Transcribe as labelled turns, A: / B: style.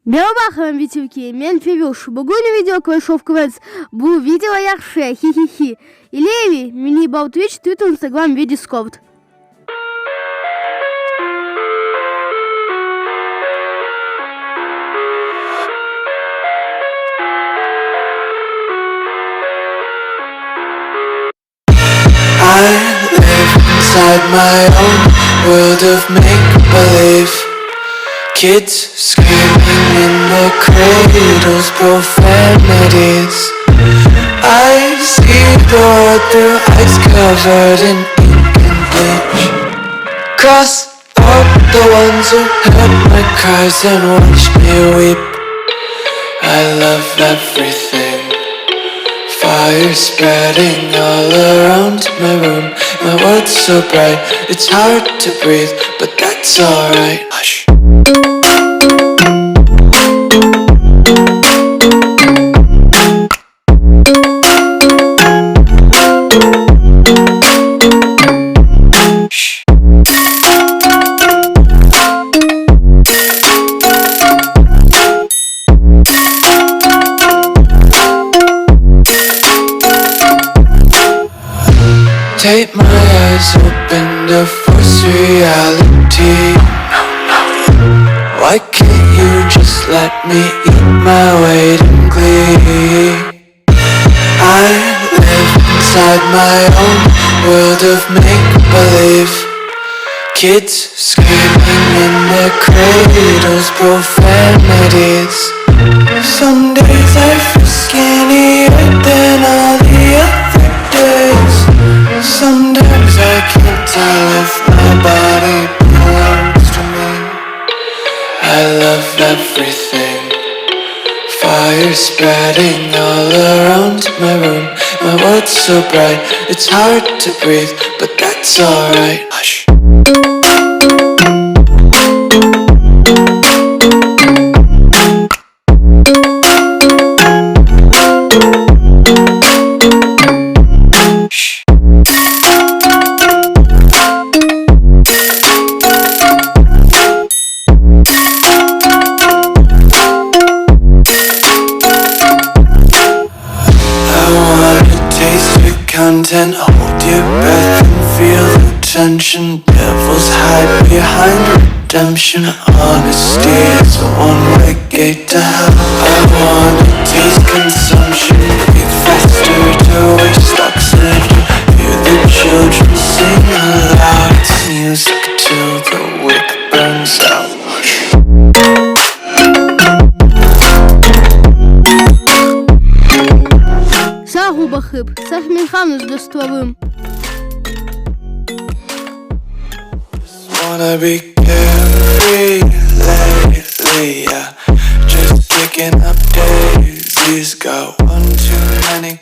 A: Merhaba Витівки, мен Февюш. Бүгін видео Clash Clans. Бұл видео яқшы, хи-хи-хи. Илеви, мені бау Twitch, Twitter, Instagram ve Discord.
B: I live inside my own world of make-believe. Kids screaming in their cradles, profanities. I see the world through eyes covered in ink and bleach. Cross out the ones who heard my cries and watched me weep. I love everything. Fire spreading all around my room. My world's so bright, it's hard to breathe, but that's alright. Hush. Take my eyes open to force reality. Why can't you just let me eat my weight in glee? I live inside my own world of make-believe. Kids screaming in their cradles, profanities. Some days I feel skinnier than all the other days. Sometimes I can't tell if my body belongs to me. I love everything. Fire spreading all around my room. My world's so bright, it's hard to breathe, but that's alright. Hush. Content, hold your breath and feel the tension. Devils hide behind redemption. Honesty is a one-way gate to hell. I wanna taste consumption. Breathe faster to waste oxygen. Hear the children sing aloud. It's music till the wick burns out.
A: Сагу бахып, сахминханус доствовым.
B: Wanna be carefree lately, yeah. Just picking up daisies. Got one too many